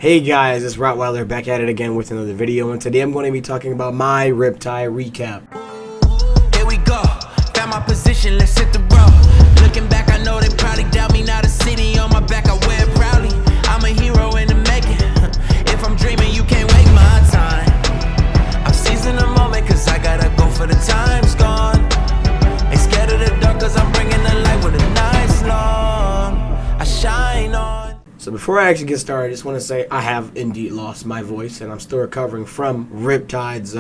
Hey guys, it's Rottweiler back at it again with another video, and today I'm going to be talking about my Riptide Recap. Here we go, got my position, let's hit the road. Looking back, I know they probably doubt me, now the city on my back, I wear it proudly. I'm a hero in the making, if I'm dreaming, you can't wake my time. I'm seizing the moment, cause I gotta go for the time's gone. Ain't scared of the dark, cause I'm bringing the light when the night's long. I shine on. So before I actually get started, I just want to say I have indeed lost my voice, and I'm still recovering from Riptide's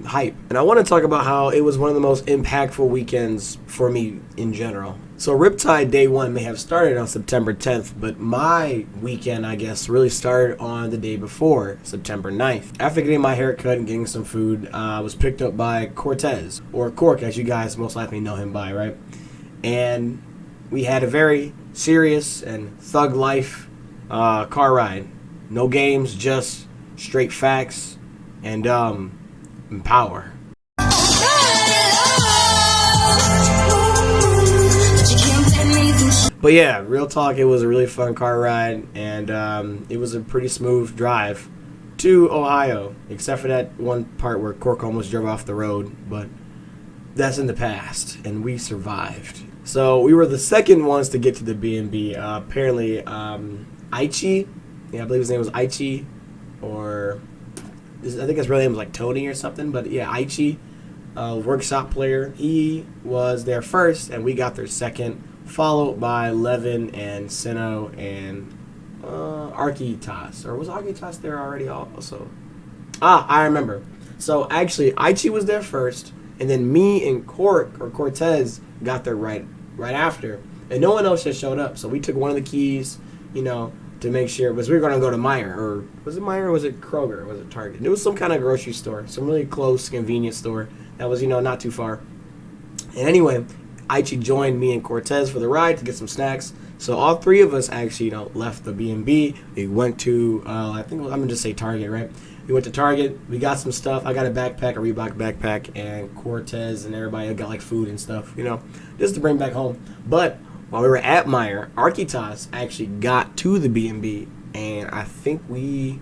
hype. And I want to talk about how it was one of the most impactful weekends for me in general. So Riptide Day 1 may have started on September 10th, but my weekend, I guess, really started on the day before, September 9th. After getting my hair cut and getting some food, I was picked up by Cortez, or Cork as you guys most likely know him by, right? And we had a very serious and thug life car ride. No games, just straight facts and power. But yeah, real talk, it was a really fun car ride, and it was a pretty smooth drive to Ohio, except for that one part where Cork almost drove off the road, but that's in the past, and we survived. So we were the second ones to get to the B&B. Apparently, Aichi, yeah, I believe his name was Aichi, or I think his real name was like Tony or something, but yeah, Aichi, workshop player, he was there first, and we got there second, followed by Levin and Sino and Arkitas, or was Arkitas there already also? I remember. So actually, Aichi was there first, and then me and Cortez got there right after, and no one else just showed up, so we took one of the keys, you know, to make sure, because we were going to go to Meijer, or was it Meijer, or was it Kroger, or was it Target? It was some kind of grocery store, some really close convenience store that was, you know, not too far. And anyway, Aichi joined me and Cortez for the ride to get some snacks. So all three of us actually, you know, left the B&B. We went to, I think I'm going to just say Target, right? We went to Target. We got some stuff. I got a backpack, a Reebok backpack, and Cortez and everybody got like food and stuff, you know, just to bring back home. But while we were at Meijer, Arkitas actually got to the B&B, and I think we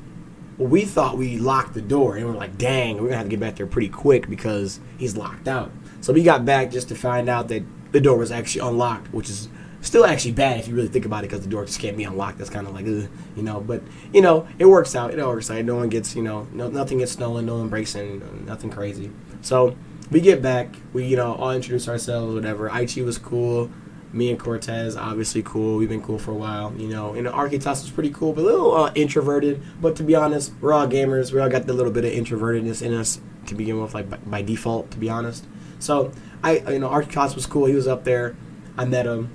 thought we locked the door, and we're like, dang, we're going to have to get back there pretty quick because he's locked out. So we got back just to find out that the door was actually unlocked, which is still actually bad if you really think about it, because the door just can't be unlocked. That's kind of like, you know, but, you know, it works out. It all works out. No one gets, you know, nothing gets stolen, no one breaks in, nothing crazy. So we get back, we, you know, all introduce ourselves, whatever. Aichi was cool. Me and Cortez, obviously cool. We've been cool for a while, you know. And Arkitas was pretty cool, but a little introverted. But to be honest, we're all gamers. We all got the little bit of introvertedness in us to begin with, like by default, to be honest. So you know, Arkitas was cool. He was up there. I met him.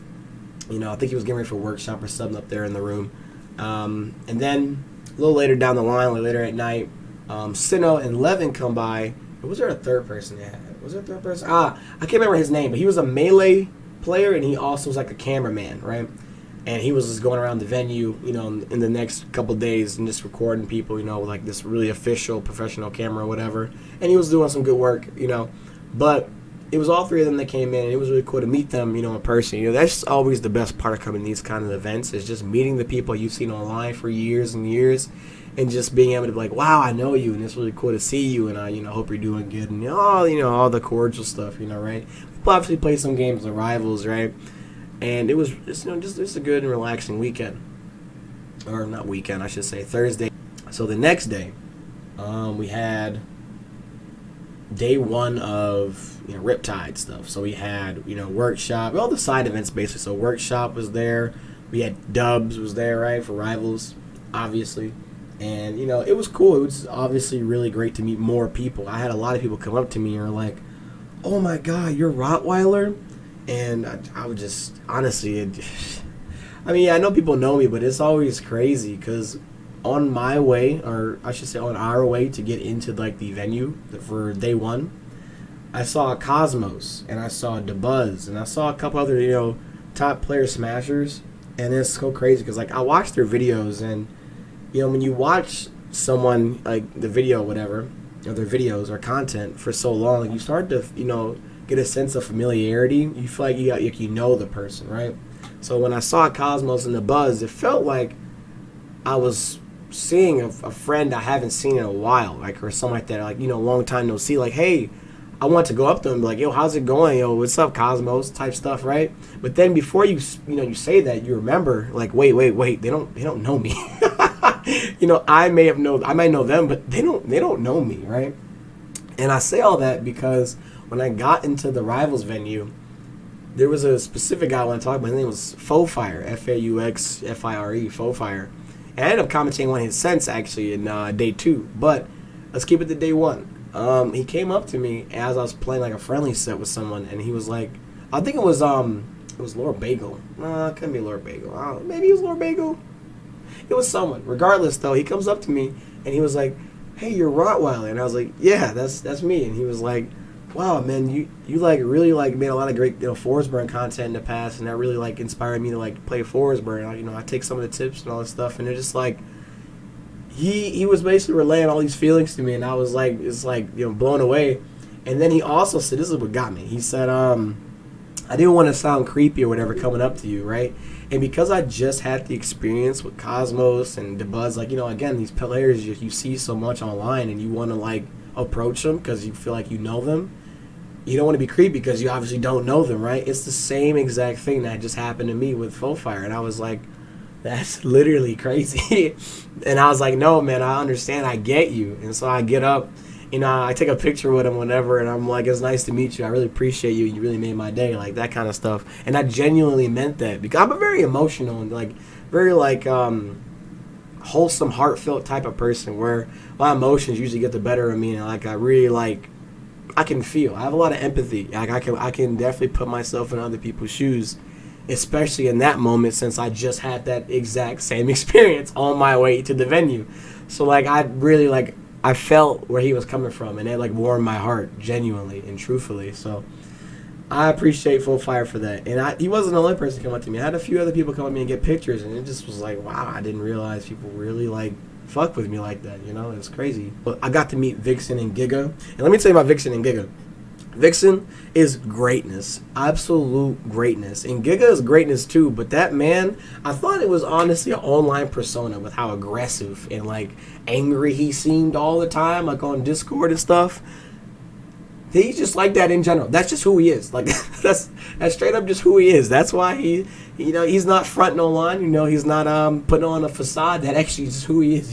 You know, I think he was getting ready for workshop or something up there in the room. And then a little later down the line, like later at night, Sino and Levin come by. Was there a third person? Yeah, was there a third person? I can't remember his name, but he was a melee player, and he also was like a cameraman, right? And he was just going around the venue, you know, in the next couple days and just recording people, you know, with like this really official professional camera or whatever. And he was doing some good work, you know. But it was all three of them that came in, and it was really cool to meet them, you know, in person. You know, that's always the best part of coming to these kind of events, is just meeting the people you've seen online for years and years, and just being able to be like, wow, I know you, and it's really cool to see you, and I, you know, hope you're doing good, and all the cordial stuff, you know, right? We obviously played some games of Rivals, right? And it was just, you know, just a good and relaxing weekend, or not weekend, I should say, Thursday. So the next day, we had day one of, you know, Riptide stuff. So we had, you know, workshop, all the side events basically. So workshop was there. We had Dubs was there, right, for Rivals, obviously. And, you know, it was cool. It was obviously really great to meet more people. I had a lot of people come up to me and were like, oh my God, you're Rottweiler? And I would just, honestly, I mean, I know people know me, but it's always crazy because on my way, or I should say on our way to get into like the venue for day one, I saw Cosmos, and I saw DeBuzz, and I saw a couple other, you know, top player smashers. And it's so crazy because like I watched their videos, and, you know, when you watch someone like the video, whatever, or their videos or content for so long, like, you start to, you know, get a sense of familiarity. You feel like you know the person, right? So when I saw Cosmos and the Buzz, it felt like I was seeing a friend I haven't seen in a while, like, or something like that, like, you know, long time no see, like, hey, I want to go up to them and be like, yo, how's it going? Yo, what's up, Cosmos? Type stuff, right? But then before you say that, you remember, like, wait, they don't know me. You know, I might know them, but they don't know me, right? And I say all that because when I got into the Rivals venue, there was a specific guy I want to talk about. His name was Fauxfire, Fauxfire, Fauxfire. And I ended up commentating one of his sets actually in day 2. But let's keep it to day 1. He came up to me as I was playing like a friendly set with someone, and he was like, I think it was Lord Bagel. It couldn't be Lord Bagel. Maybe it was Lord Bagel. It was someone. Regardless, though, he comes up to me and he was like, "Hey, you're Rottweiler," and I was like, "Yeah, that's me." And he was like, "Wow, man, you like really like made a lot of great Forsberg content in the past, and that really like inspired me to like play Forsberg. And, I take some of the tips and all this stuff, and they're just like." He was basically relaying all these feelings to me, and I was like, it's like, blown away. And then he also said, this is what got me. He said, I didn't want to sound creepy or whatever coming up to you, right? And because I just had the experience with Cosmos and DeBuzz, like, again, these players you see so much online, and you want to like approach them because you feel like you know them. You don't want to be creepy because you obviously don't know them, right? It's the same exact thing that just happened to me with Fauxfire, and I was like, that's literally crazy. And I was like, no, man, I understand. I get you. And so I get up, I take a picture with him, whatever, and I'm like, it's nice to meet you. I really appreciate you. You really made my day, like that kind of stuff. And I genuinely meant that because I'm a very emotional and like very like wholesome, heartfelt type of person where my emotions usually get the better of me, and like I really like I can feel. I have a lot of empathy. Like I can definitely put myself in other people's shoes. Especially in that moment, since I just had that exact same experience on my way to the venue. So like I really like I felt where he was coming from, and it like warmed my heart genuinely and truthfully. So I appreciate Fauxfire for that. And he wasn't the only person to come up to me. I had a few other people come up to me and get pictures, and it just was like, wow, I didn't realize people really like fuck with me like that. It was crazy. But I got to meet Vixen and Giga, and let me tell you about Vixen and Giga. Vixen is greatness, absolute greatness, and Giga is greatness too. But that man, I thought it was honestly an online persona with how aggressive and like angry he seemed all the time, like on Discord and stuff. He's just like that in general. That's just who he is. Like that's straight up just who he is. That's why he's not fronting online. He's not putting on a facade. That actually is who he is.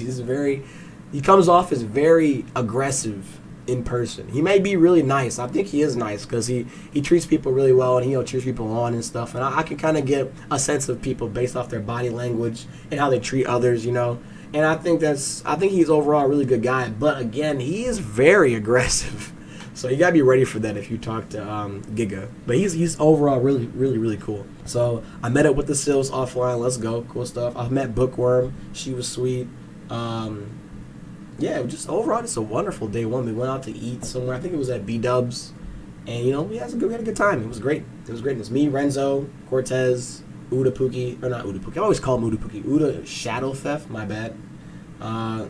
He comes off as very aggressive in person. He may be really nice. I think he is nice because he treats people really well, and he cheers people on and stuff. And I can kind of get a sense of people based off their body language and how they treat others, And I think he's overall a really good guy. But again, he is very aggressive. So you gotta be ready for that if you talk to Giga. But he's overall really, really, really cool. So I met up with the Sills offline. Let's go, cool stuff. I met Bookworm. She was sweet. Yeah, just overall, it's a wonderful day 1. We went out to eat somewhere. I think it was at B-Dubs. And, we had a good time. It was great. It was great. It was me, Renzo, Cortez, Uda Pookie. Or not Uda Pookie. I always call him Uda Pookie. Uda Shadow Theft. My bad. And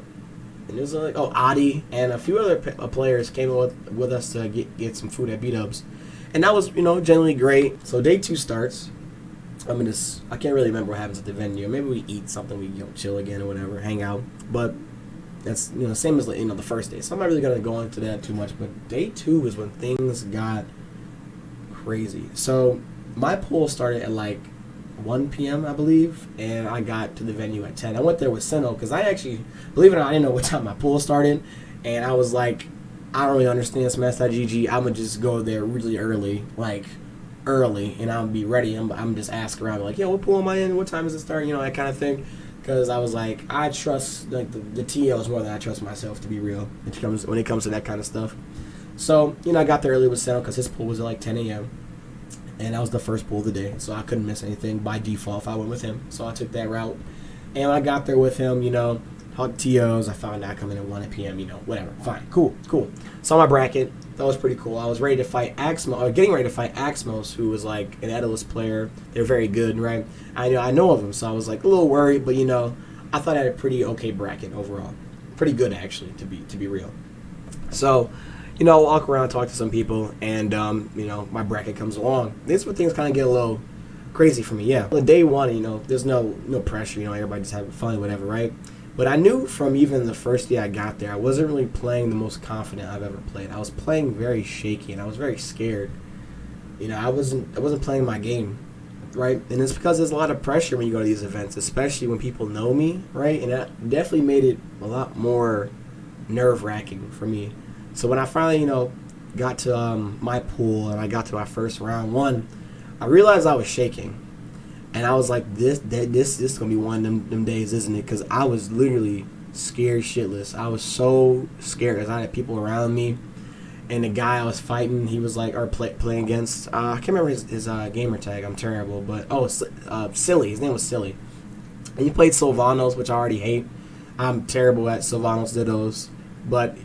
it was like, Adi and a few other players came with us to get some food at B-Dubs. And that was, generally great. So day 2 starts. I can't really remember what happens at the venue. Maybe we eat something. We, chill again or whatever. Hang out. But that's same as the first day, so I'm not really gonna go into that too much. But day 2 is when things got crazy. So my pool started at like 1 p.m. I believe, and I got to the venue at 10. I went there with Seno because I actually, believe it or not, I didn't know what time my pool started, and I was like, I don't really understand Smash.gg. I'm gonna just go there really early, and I'll be ready. I'm just asking around like, what pool am I in? What time does it start? That kind of thing. Because I was like, I trust like the TLs more than I trust myself, to be real, when it comes to that kind of stuff. So, I got there early with Seno because his pool was at like 10 a.m. And that was the first pool of the day, so I couldn't miss anything by default if I went with him. So I took that route. And when I got there with him, talked TOs. I found out coming at 1 p.m., whatever. Fine, cool. Saw my bracket. That was pretty cool. I was ready to fight getting ready to fight Axmos, who was like an Edalus player. They're very good, right? I know of them, so I was like a little worried, but I thought I had a pretty okay bracket overall. Pretty good actually, to be real. So, I'll walk around, talk to some people, and my bracket comes along. This is where things kind of get a little crazy for me. Yeah. On day 1, there's no pressure. Everybody just having fun, whatever, right? But I knew from even the first day I got there, I wasn't really playing the most confident I've ever played. I was playing very shaky, and I was very scared. I wasn't playing my game, right? And it's because there's a lot of pressure when you go to these events, especially when people know me, right? And that definitely made it a lot more nerve-wracking for me. So when I finally, got to my pool and I got to my first round one, I realized I was shaking. And I was like, this is going to be one of them days, isn't it? Because I was literally scared shitless. I was so scared because I had people around me. And the guy I was fighting, he was like, playing against, I can't remember his gamer tag. I'm terrible. But, Silly. His name was Silly. And he played Sylvanos, which I already hate. I'm terrible at Sylvanos Dittos. But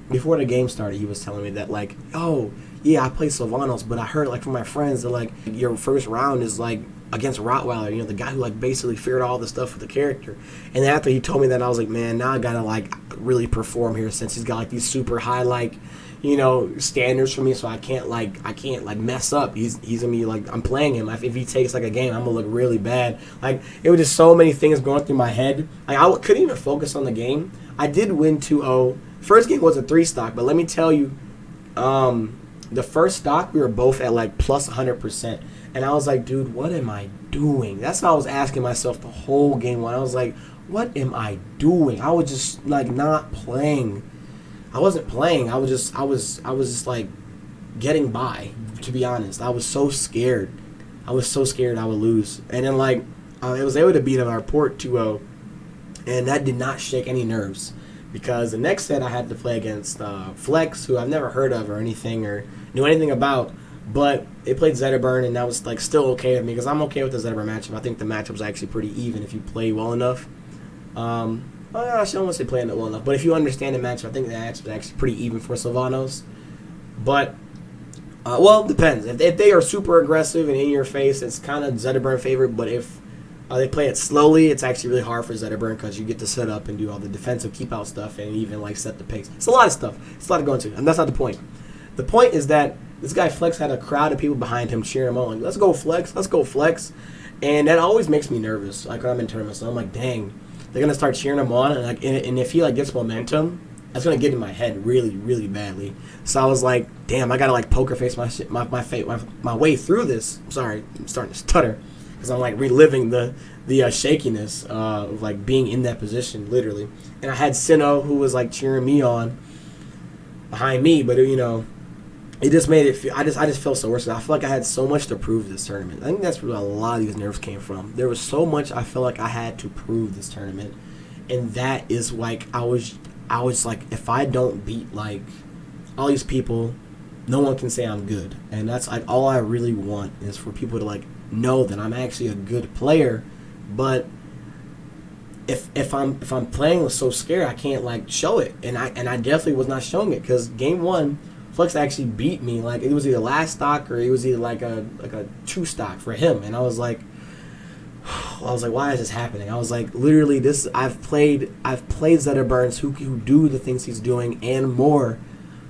before the game started, he was telling me that, like, oh, yeah, I play Sylvanos, but I heard, like, from my friends that, like, your first round is, like, against Rottweiler, the guy who, like, basically figured out all the stuff with the character. And then after he told me that, I was like, man, now I gotta, like, really perform here since he's got, like, these super high, like, standards for me, so I can't mess up. He's gonna be, like, I'm playing him. If he takes, like, a game, I'm gonna look really bad. Like, it was just so many things going through my head. Like, I couldn't even focus on the game. I did win 2-0. First game was a 3-stock, but let me tell you, the first stock, we were both at, like, plus 100%. And I was like, dude, what am I doing? That's what I was asking myself the whole game one. I was like, what am I doing? I was just, like, not playing. I wasn't playing. I was just, like, getting by, to be honest. I was so scared. I was so scared I would lose. And then, like, I was able to beat him our port 2-0. And that did not shake any nerves. Because the next set I had to play against Flex, who I've never heard of or anything or knew anything about. But they played Zetterburn, and that was, like, still okay with me because I'm okay with the Zetterburn matchup. I think the matchup was actually pretty even if you play well enough. I don't want to say playing it well enough, but if you understand the matchup, I think the matchup is actually pretty even for Sylvanos. But, it depends. If they are super aggressive and in your face, it's kind of Zetterburn favorite. But if they play it slowly, it's actually really hard for Zetterburn because you get to set up and do all the defensive keep-out stuff and even, like, set the pace. It's a lot of stuff. It's a lot to go into, and that's not the point. The point is that this guy Flex had a crowd of people behind him cheering him on, like, let's go Flex, let's go Flex. And that always makes me nervous, like, when I'm in tournaments. So I'm like, dang, they're going to start cheering him on, and, like, and if he, like, gets momentum, that's going to get in my head really, really badly. So I was like, damn, I got to, like, poker face my way through this. Sorry, I'm starting to stutter because I'm, like, reliving the shakiness of, like, being in that position, literally. And I had Sinnoh, who was, like, cheering me on behind me, but, it just made it feel, I just felt so worse. I feel like I had so much to prove this tournament. I think that's where a lot of these nerves came from. There was so much I felt like I had to prove this tournament. And that is, like, I was like, if I don't beat, like, all these people, no one can say I'm good. And that's, like, all I really want is for people to, like, know that I'm actually a good player. But if I'm playing so scared, I can't, like, show it. And I definitely was not showing it because game one, Flex actually beat me. Like, it was either last stock or it was either like a 2-stock for him. And I was like, why is this happening? I was like, literally, I've played Zetterburns who do the things he's doing and more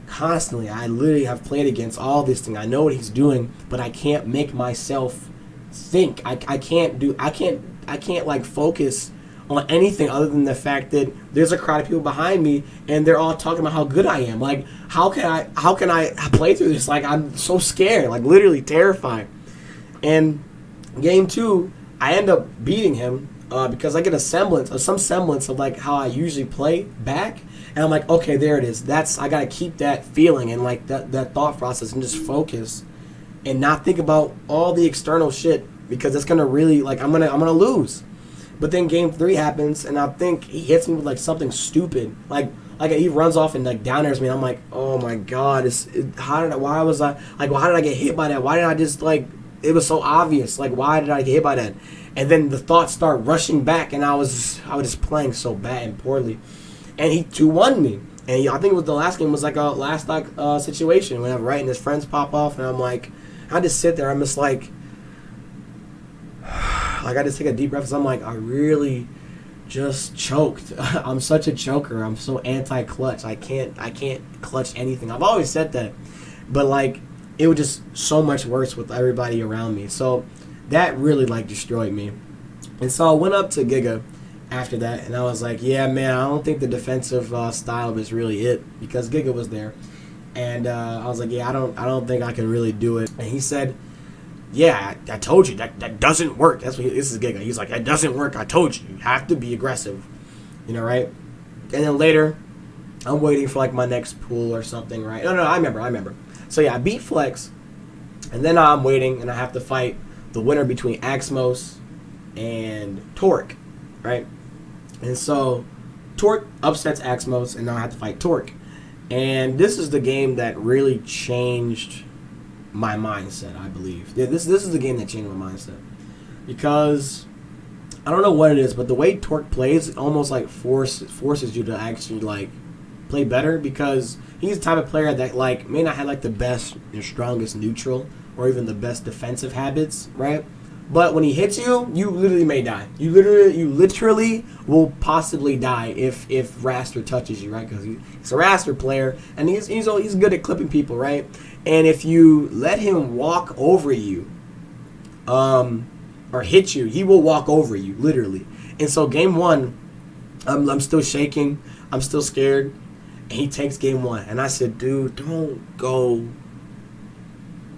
constantly. I literally have played against all this thing. I know what he's doing, but I can't make myself think. I can't like focus on anything other than the fact that there's a crowd of people behind me and they're all talking about how good I am. Like, how can I play through this? Like, I'm so scared, like, literally terrified. And game two, I end up beating him because I get some semblance of, like, how I usually play back. And I'm like, okay, there it is. I gotta keep that feeling and, like, that thought process and just focus and not think about all the external shit because that's gonna really, like, I'm gonna lose. But then game three happens, and I think he hits me with, like, something stupid. Like he runs off and, like, down airs me, and I'm like, oh my god, how did I get hit by that? Why did I just, like, it was so obvious. Like, why did I get hit by that? And then the thoughts start rushing back, and I was just playing so bad and poorly. And he 2-1 me. And I think it was the last game was, like, a last stock situation. When I'm right, and his friends pop off, and I'm like, I just sit there, I'm just like I just take a deep breath because I'm like, I really just choked. I'm such a choker. I'm so anti-clutch. I can't clutch anything. I've always said that. But, like, it was just so much worse with everybody around me. So that really, like, destroyed me. And so I went up to Giga, after that, and I was like, yeah, man, I don't think the defensive style is really it, because Giga was there, and I was like, yeah, I don't think I can really do it. And he said, yeah, I told you that doesn't work. This is Giga. He's like, that doesn't work. I told you have to be aggressive, right? And then later, I'm waiting for like my next pool or something, right? No, I remember. So yeah, I beat Flex, and then I'm waiting, and I have to fight the winner between Axmos and Torque, right? And so Torque upsets Axmos, and now I have to fight Torque. And this is the game that really changed my mindset, I believe. Yeah, this is the game that changed my mindset. Because I don't know what it is, but the way Torque plays, it almost like forces you to actually like play better, because he's the type of player that like may not have like the best or strongest neutral or even the best defensive habits, right? But when he hits you, you literally may die. You literally will possibly die if Raster touches you, right? Because he's a Raster player, and he's good at clipping people, right? And if you let him walk over you, or hit you, he will walk over you, literally. And so game one, I'm still shaking, I'm still scared, and he takes game one. And I said, dude, don't go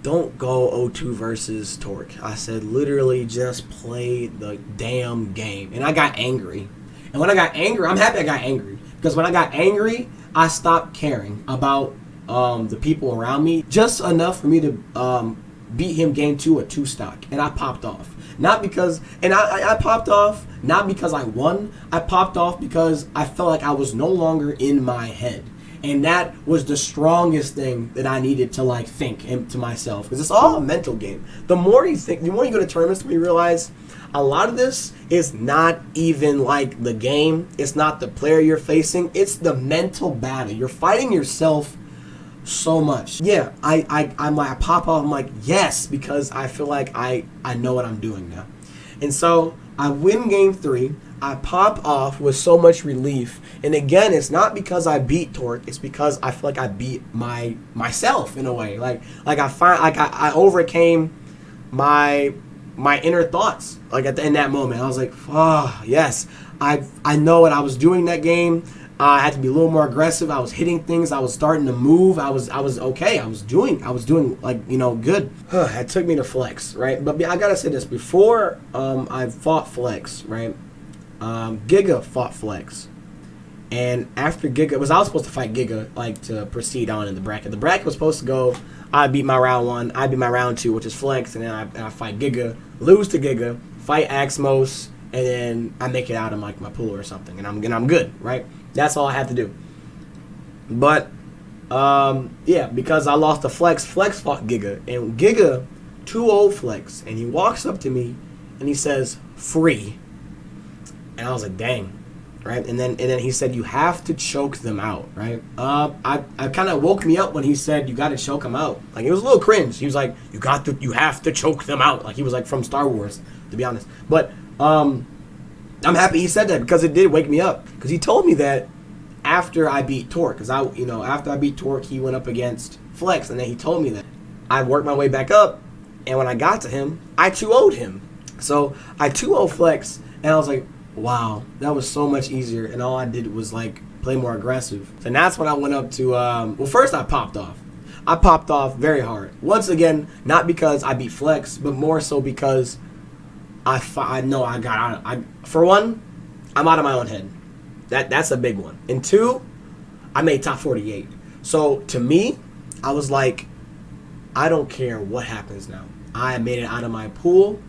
0-2 versus Torque. I said, literally just play the damn game. And I got angry. And when I got angry, I'm happy I got angry. Because when I got angry, I stopped caring about the people around me. Just enough for me to beat him game 2 at 2 stock. And I popped off. Not because, and I popped off not because I won. I popped off because I felt like I was no longer in my head. And that was the strongest thing that I needed to like think to myself, because it's all a mental game. The more you think, the more you go to tournaments, you realize a lot of this is not even like the game. It's not the player you're facing. It's the mental battle. You're fighting yourself so much. Yeah, I'm like, I pop off. I'm like, yes, because I feel like I know what I'm doing now. And so I win game 3. I pop off with so much relief, and again, it's not because I beat Torque. It's because I feel like I beat myself in a way. Like I overcame my inner thoughts. Like in that moment, I was like, oh yes, I know what I was doing that game. I had to be a little more aggressive. I was hitting things. I was starting to move. I was okay. I was doing like good. It took me to Flex, right? But I gotta say this before I fought Flex, right? Giga fought Flex, and after Giga, I was supposed to fight Giga like to proceed on in the bracket. The bracket was supposed to go, I beat my round 1, I beat my round 2, which is Flex, and then I fight Giga, lose to Giga, fight Axmos, and then I make it out of like my pool or something, and I'm good, right? That's all I had to do. But yeah, because I lost to Flex fought Giga, and Giga 2-0 Flex, and he walks up to me and he says, free. And I was like, dang, right? And then he said, you have to choke them out, right? I kind of woke me up when he said, you got to choke them out. Like, it was a little cringe. He was like, you have to choke them out. Like, he was like from Star Wars, to be honest. But I'm happy he said that, because it did wake me up. Because he told me that after I beat Torque. Because after I beat Torque, he went up against Flex, and then he told me that. I worked my way back up, and when I got to him, I 2-0'd him. So I 2-0 Flex, and I was like, wow, that was so much easier, and all I did was like play more aggressive. And that's when I went up to well, first I popped off. I popped off very hard. Once again, not because I beat Flex, but more so because I know I got out. For one, I'm out of my own head. That's a big one. And 2, I made top 48. So to me, I was like, I don't care what happens now. I made it out of my pool.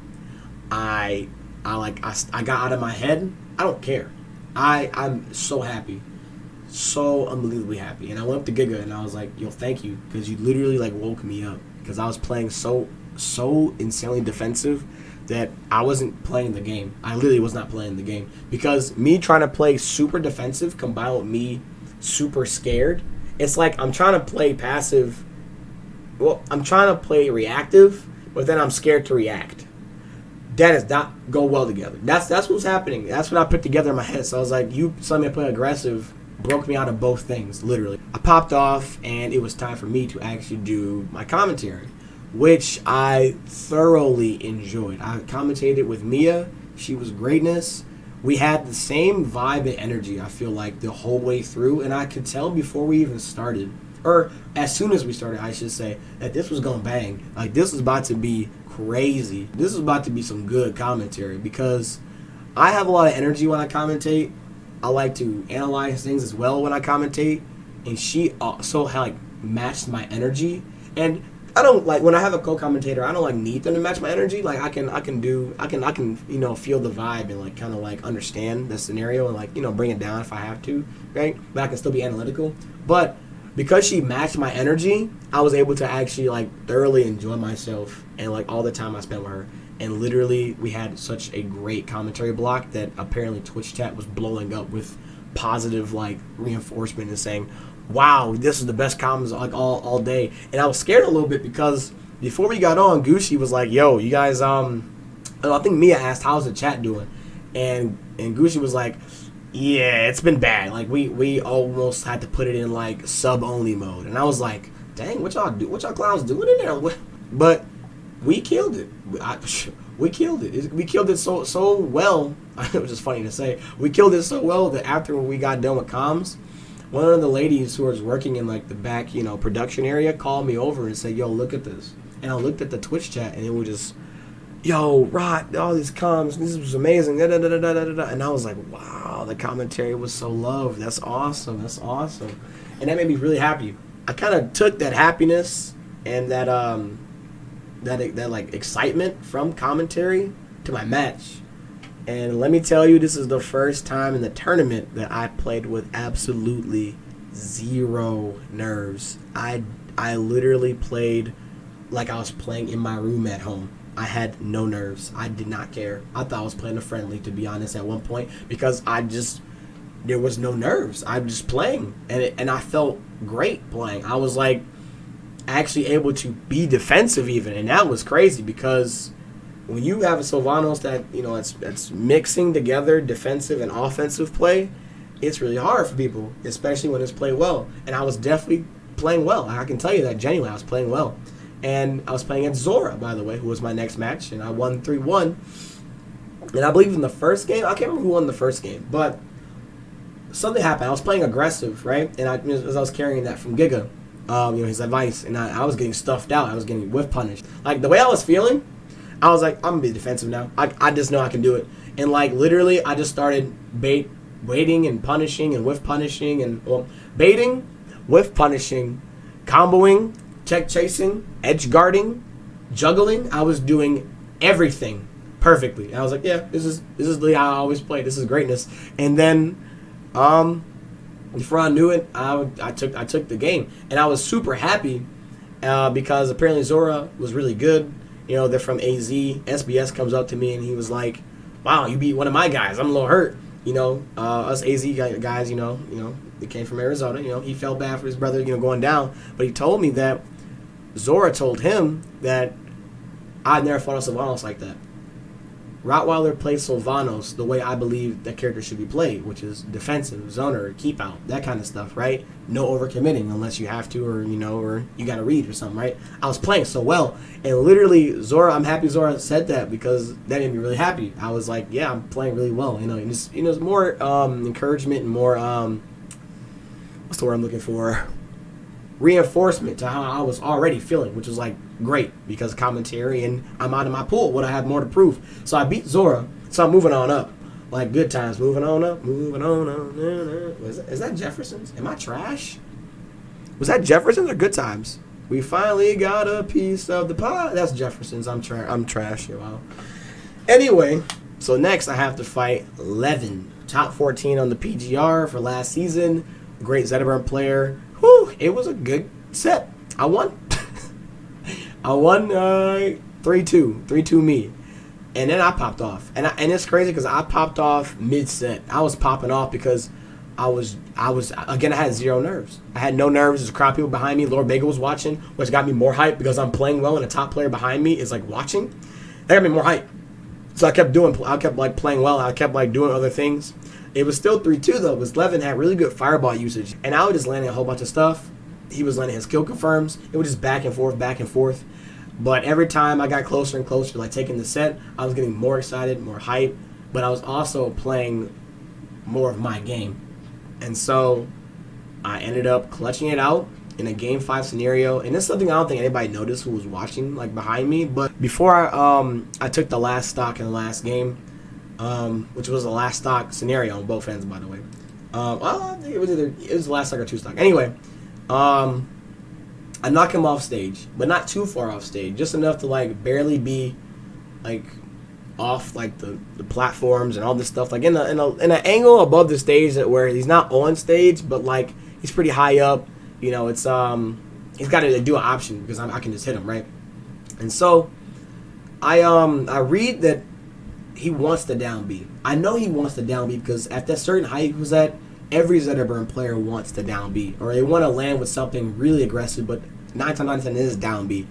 I got out of my head. I don't care. I'm so happy. So unbelievably happy. And I went up to Giga and I was like, yo, thank you. Because you literally like woke me up. Because I was playing so insanely defensive that I wasn't playing the game. I literally was not playing the game. Because me trying to play super defensive combined with me super scared, it's like I'm trying to play passive. Well, I'm trying to play reactive, but then I'm scared to react. That does not go well together. That's what's happening. That's what I put together in my head. So I was like, you telling me to play aggressive broke me out of both things, literally. I popped off, and it was time for me to actually do my commentary, which I thoroughly enjoyed. I commentated with Mia. She was greatness. we had the same vibe and energy, I feel like, the whole way through. And I could tell before we even started, or as soon as we started, I should say, that this was going to bang. Like, this was about to be crazy. This is about to be some good commentary because I have a lot of energy when I commentate. I like to analyze things as well when I commentate. And she also like matched my energy. And I don't like when I have a co-commentator. I don't like need them to match my energy. Like I can feel the vibe and like kind of like understand the scenario and like bring it down if I have to, right? But I can still be analytical. But because she matched my energy, I was able to actually like thoroughly enjoy myself and like all the time I spent with her. And literally, we had such a great commentary block that apparently Twitch chat was blowing up with positive like reinforcement and saying, wow, this is the best comments like all day. And I was scared a little bit because before we got on, Gucci was like, yo, you guys, I think Mia asked, how's the chat doing? And Gucci was like, yeah, it's been bad. Like we almost had to put it in like sub-only mode. And I was like, dang, what y'all clowns doing in there? But we killed it. We killed it. We killed it so well. It was just funny to say. We killed it so well that after we got done with comms, one of the ladies who was working in like the back, production area called me over and said, yo, look at this. And I looked at the Twitch chat and it was just, yo, Rod, all these comms, this was amazing. Da, da, da, da, da, da. And I was like, wow, the commentary was so loved. That's awesome. That's awesome. And that made me really happy. I kind of took that happiness and that like excitement from commentary to my match. And let me tell you, this is the first time in the tournament that I played with absolutely zero nerves. I literally played like I was playing in my room at home. I had no nerves. I did not care. I thought I was playing a friendly, to be honest, at one point, because there was no nerves. I'm just playing, and I felt great playing. I was like actually able to be defensive even, and that was crazy because when you have a Sylvanos that it's mixing together defensive and offensive play, it's really hard for people, especially when it's played well. And I was definitely playing well. I can tell you that genuinely, I was playing well. And I was playing against Zora, by the way, who was my next match, and I won 3-1. And I believe in the first game, I can't remember who won the first game, but something happened. I was playing aggressive, right? And as I was carrying that from Giga, his advice, and I was getting stuffed out. I was getting whiff punished. Like the way I was feeling, I was like, I'm gonna be defensive now. I just know I can do it. And like literally, I just started baiting and punishing and whiff punishing and baiting, whiff punishing, comboing, check chasing, edge guarding, juggling. I was doing everything perfectly. And I was like, yeah, this is how I always play. This is greatness. And then, before I knew it, I took the game, and I was super happy because apparently Zora was really good. They're from AZ. SBS comes up to me and he was like, wow, you beat one of my guys. I'm a little hurt. Us AZ guys, they came from Arizona. He felt bad for his brother, going down. But he told me that Zora told him that I'd never fought a Sylvanos like that. Rottweiler plays Sylvanos the way I believe that character should be played, which is defensive, zoner, keep out, that kind of stuff, right? No overcommitting unless you have to, or you got to read or something, right? I was playing so well, and literally Zora, I'm happy Zora said that because that made me really happy. I was like, yeah, I'm playing really well, and it's more encouragement and more what's the word I'm looking for? Reinforcement to how I was already feeling, which was like great because commentary and I'm out of my pool. Would I have more to prove? So I beat Zora, so I'm moving on up. Like good times, moving on up, moving on up. Is that Jefferson's? Am I trash? Was that Jefferson's or Good Times? We finally got a piece of the pie. That's Jefferson's. I'm trash. Wow. Anyway, so next I have to fight Levin, top 14 on the PGR for last season. Great Zetaburn player. Whew, it was a good set. I won. I won 3-2. 3-2 me. And then I popped off. And it's crazy because I popped off mid-set. I was popping off because I was again, I had zero nerves. I had no nerves. There's a crowd of people behind me. Lord Vega was watching, which got me more hype because I'm playing well and a top player behind me is like watching. That got me more hype. So I kept like playing well. I kept like doing other things. It was still 3-2 though, because Levin had really good fireball usage. And I was just landing a whole bunch of stuff. He was landing his kill confirms. It was just back and forth. But every time I got closer and closer to like taking the set, I was getting more excited, more hype. but I was also playing more of my game. And so I ended up clutching it out in a Game 5 scenario. And this is something I don't think anybody noticed who was watching, like, behind me. But before I took the last stock in the last game, which was the last stock scenario on both ends, by the way. I think it was the last stock or 2 stock. Anyway, I knock him off stage, but not too far off stage, just enough to, like, barely be, like, off, like, the platforms and all this stuff, like in an angle above the stage that where he's not on stage, but, like, he's pretty high up. You know, it's he's got to do an option because I can just hit him, right? And so I read that he wants the down B. I know he wants the down B because at that certain height he was at, every Zetterburn player wants the down B, or they want to land with something really aggressive, but 9 times out of 10 it is down B.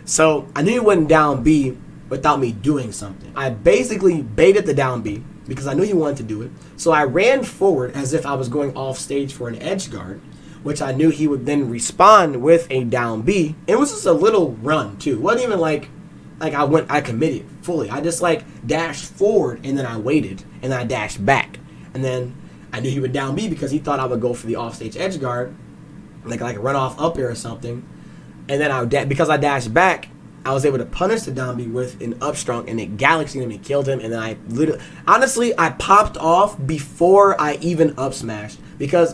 So I knew he wasn't down B without me doing something. I basically baited the down B because I knew he wanted to do it. So I ran forward as if I was going off stage for an edge guard, which I knew he would then respond with a down B. It was just a little run too. It wasn't even like I committed fully. I just like dashed forward and then I waited and then I dashed back. And then I knew he would down B because he thought I would go for the offstage edge guard, like run off up here or something. And then because I dashed back, I was able to punish the down B with an up strong, and it galaxied him and killed him. And then I popped off before I even up smashed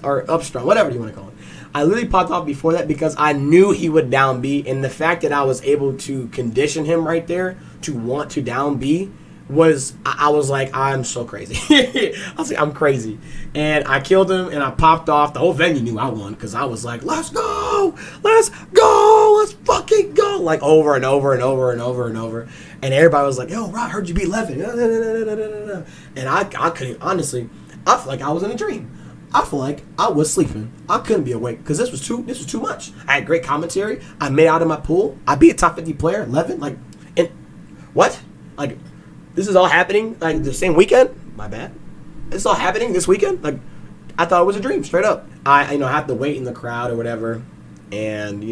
or up strong, whatever you want to call it. I literally popped off before that because I knew he would down B, and the fact that I was able to condition him right there to want to down B I was like, I'm so crazy. I was like, I'm crazy. And I killed him, and I popped off. The whole venue knew I won because I was like, let's go, let's fucking go, like over and over and over and over and over. And everybody was like, yo, Rod, I heard you beat Levin. And I couldn't, honestly, I feel like I was in a dream. I feel like I was sleeping. I couldn't be awake because this was too much. I had great commentary. I made out of my pool. I beat a top 50 player, Levin. Like, and what? Like, this is all happening like the same weekend? My bad. It's all happening this weekend? Like, I thought it was a dream, straight up. I have to wait in the crowd or whatever and,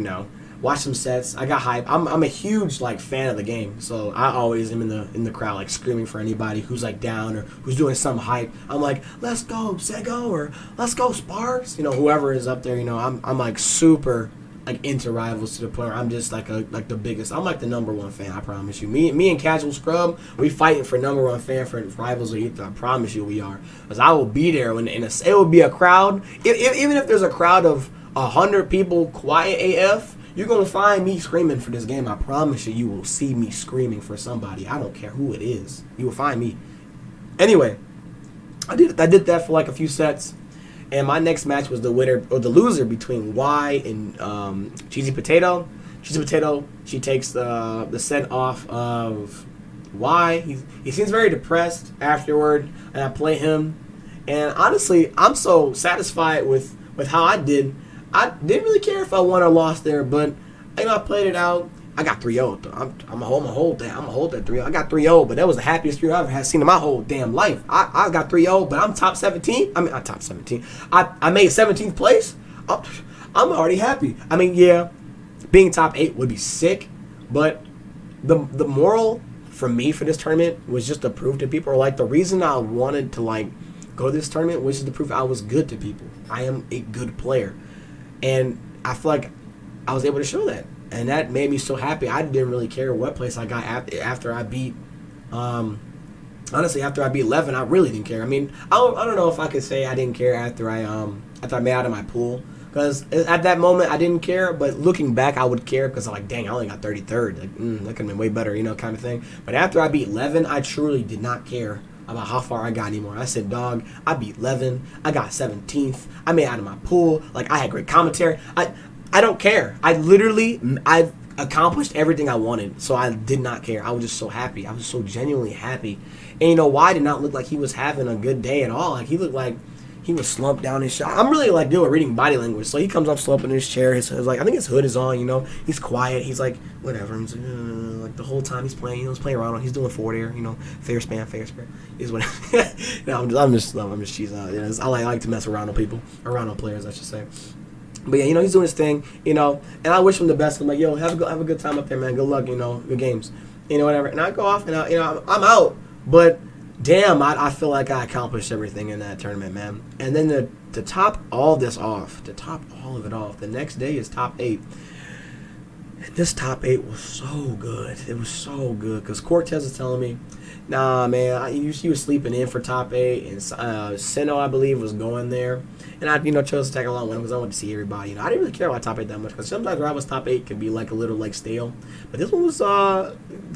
watch some sets. I got hype. I'm a huge, like, fan of the game. So I always am in the crowd, like, screaming for anybody who's, like, down or who's doing some hype. I'm like, let's go, Sego, or let's go, Sparks. Whoever is up there, I'm like, super, like, into Rivals to the point where I'm just like the biggest. I'm like the number one fan, I promise you. Me and Casual Scrub, we fighting for number one fan for Rivals of Ether. I promise you we are. Because I will be there when it will be a crowd. Even if there's a crowd of 100 people quiet AF, you're going to find me screaming for this game. I promise you, you will see me screaming for somebody. I don't care who it is. You will find me. Anyway, I did that for like a few sets. And my next match was the winner or the loser between Y and Cheesy Potato. Cheesy Potato, she takes the set off of Y. He seems very depressed afterward, and I play him. And honestly, I'm so satisfied with how I did. I didn't really care if I won or lost there, but I played it out. I got 3-0. I'm gonna hold that 3-0. I got 3-0, but that was the happiest 3-0 I've ever seen in my whole damn life. I got 3-0, but I'm top 17. I mean, I'm top 17. I made 17th place. I'm already happy. I mean, yeah, being top 8 would be sick, but the moral for me for this tournament was just to prove to people, or like the reason I wanted to like go to this tournament was just to prove I was good to people. I am a good player, and I feel like I was able to show that. And that made me so happy. I didn't really care what place I got after I beat. Honestly, after I beat Levin, I really didn't care. I mean, I don't know if I could say I didn't care after I made out of my pool, because at that moment I didn't care. But looking back, I would care because I'm like, dang, I only got 33rd. Like, that could have been way better, kind of thing. But after I beat Levin, I truly did not care about how far I got anymore. I said, dog, I beat Levin. I got 17th. I made out of my pool. Like, I had great commentary. I don't care. I've accomplished everything I wanted, so I did not care. I was just so happy. I was so genuinely happy. And Y did not look like he was having a good day at all. Like, he looked like he was slumped down his shot. I'm really like doing reading body language. So he comes up slumping in his chair. His like, I think his hood is on. He's quiet. He's like, whatever. He's like the whole time he's playing. He's playing around. He's doing forward air. Fair span. Is what. I'm just cheesing out. I like to mess around on people, around on players, I should say. But yeah, he's doing his thing, and I wish him the best. I'm like, yo, have a good time up there, man. Good luck, good games, whatever. And I go off, and I'm out. But damn, I feel like I accomplished everything in that tournament, man. And then to top all of it off, the next day is top 8. And this top 8 was so good. It was so good because Cortez was telling me, nah, man, he was sleeping in for top 8, and Sino, I believe, was going there. And I, chose to tag along with him because I wanted to see everybody. I didn't really care about top 8 that much because sometimes Rivals top 8 can be like a little like stale. But this one was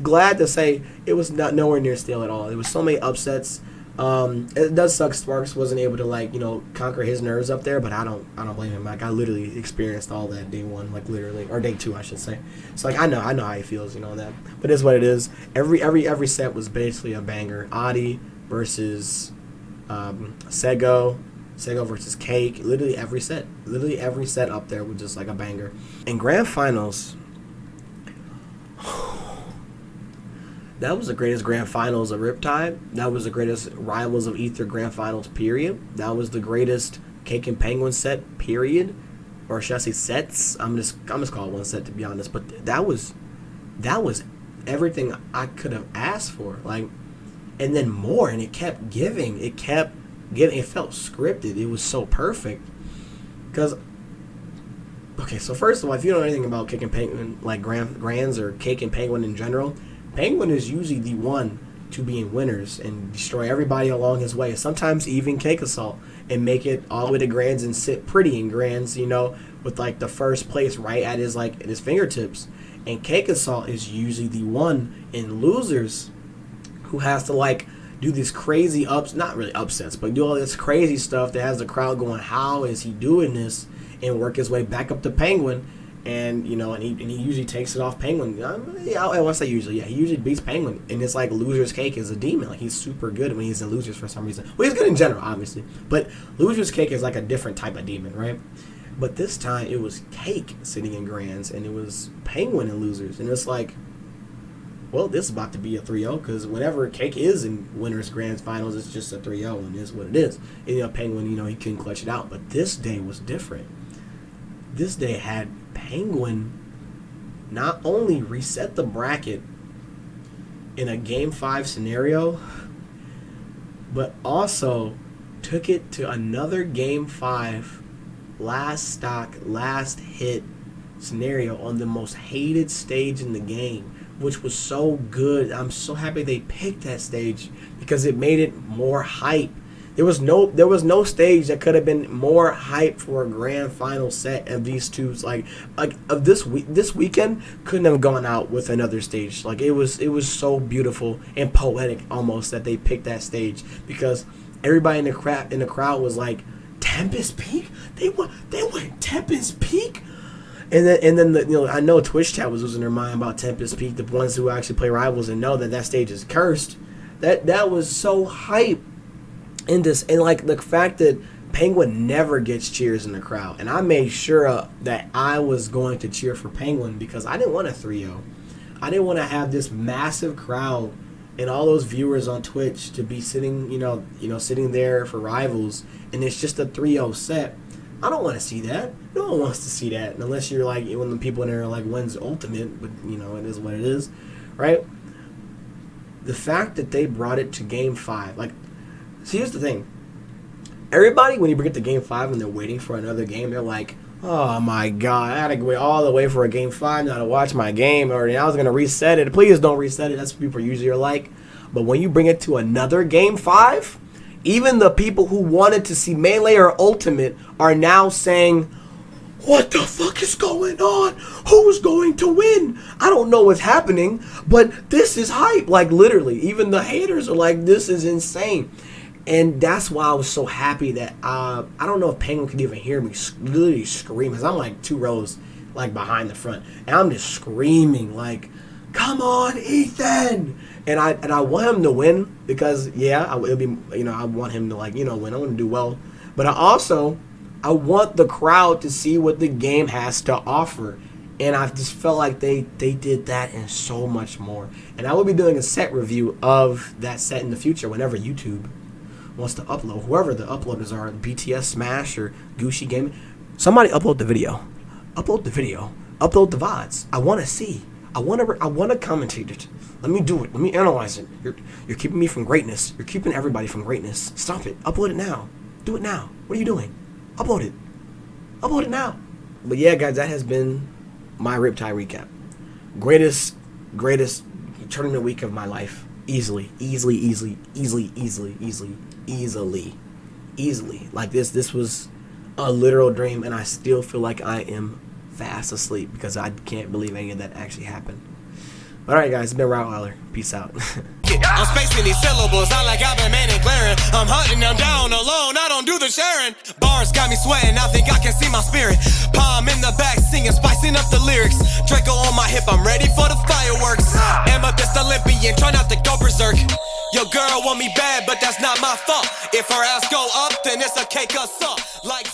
glad to say it was not nowhere near stale at all. There was so many upsets. It does suck Sparks wasn't able to conquer his nerves up there, but I don't blame him. Like I literally experienced all that day 1, like literally, or day 2 I should say. So like I know how he feels, that. But it's what it is. Every set was basically a banger. Adi versus Sego versus Cake. Literally every set up there was just like a banger. In grand finals, that was the greatest grand finals of Riptide. That was the greatest Rivals of Ether grand finals, period. That was the greatest Cake and Penguin set, period. Or should I say sets? I'm just call it one set to be honest. But that was everything I could have asked for. Like, and then more, and it kept giving. It felt scripted. It was so perfect. Because, okay, so first of all, if you don't know anything about Cake and Penguin, like grands or Cake and Penguin in general, Penguin is usually the one to be in winners and destroy everybody along his way. Sometimes even Cake Assault and make it all the way to grands and sit pretty in grands, with like the first place right at his fingertips. And Cake Assault is usually the one in losers who has to do these crazy not really upsets, but do all this crazy stuff that has the crowd going, how is he doing this? And work his way back up to Penguin. And and he usually takes it off Penguin. I want to say usually, yeah, he usually beats Penguin. And it's like Loser's Cake is a demon. Like he's super good when he's in Losers for some reason. Well, he's good in general, obviously, but Loser's Cake is like a different type of demon, right? But this time it was Cake sitting in grands, and it was Penguin in Losers, and it's like, well, this is about to be a 3-0 because whenever Cake is in winners grands finals, it's just a 3-0, and it's what it is. And Penguin, he couldn't clutch it out, but this day was different. This day had Penguin not only reset the bracket in a Game 5 scenario, but also took it to another Game 5 last stock, last hit scenario on the most hated stage in the game, which was so good. I'm so happy they picked that stage because it made it more hype. There was no stage that could have been more hype for a grand final set of these two. Like of this weekend couldn't have gone out with another stage. Like it was so beautiful and poetic almost that they picked that stage because everybody in the crowd was like, Tempest Peak? They went Tempest Peak? And then I know Twitch chat was losing their mind about Tempest Peak, the ones who actually play Rivals and know that stage is cursed. That was so hype. And the fact that Penguin never gets cheers in the crowd, and I made sure that I was going to cheer for Penguin because I didn't want a 3-0. I didn't want to have this massive crowd and all those viewers on Twitch to be sitting, sitting there for Rivals, and it's just a 3-0 set. I don't want to see that. No one wants to see that unless you're like one of the people in there wins Ultimate, but it is what it is, right? The fact that they brought it to Game 5, see, here's the thing. Everybody, when you bring it to Game 5 and they're waiting for another game, they're like, oh my God, I had to wait all the way for a Game 5 now to watch my game, or I was going to reset it. Please don't reset it. That's what people usually are like. But when you bring it to another Game 5, even the people who wanted to see Melee or Ultimate are now saying, what the fuck is going on? Who's going to win? I don't know what's happening, but this is hype. Literally, even the haters are like, this is insane. And that's why I was so happy that I don't know if Penguin could even hear me literally scream, because I'm 2 rows behind the front, and I'm just screaming come on, Ethan! And I want him to win because it'll be I want him to win. I want him to do well, but I want the crowd to see what the game has to offer. And I just felt like they did that and so much more. And I will be doing a set review of that set in the future whenever YouTube wants to upload. Whoever the uploaders are, BTS Smash or Gucci Gaming, somebody upload the video. Upload the video. Upload the VODs. I want to see. I want to commentate it. Let me do it. Let me analyze it. You're keeping me from greatness. You're keeping everybody from greatness. Stop it. Upload it now. Do it now. What are you doing? Upload it. Upload it now. But yeah, guys, that has been my Riptide recap. Greatest tournament week of my life. Easily. Like this was a literal dream, and I still feel like I am fast asleep because I can't believe any of that actually happened. But alright, guys, it's been Rottweiler. Peace out. I'm spacing these syllables, I like I've been manning glaring. I'm hunting them down alone, I don't do the sharing. Bars got me sweating, I think I can see my spirit. Palm in the back, singing, spicing up the lyrics. Draco on my hip, I'm ready for the fireworks. Amethyst Olympian, try not to go berserk. Your girl want me bad, but that's not my fault. If her ass go up, then it's a cake or salt. Like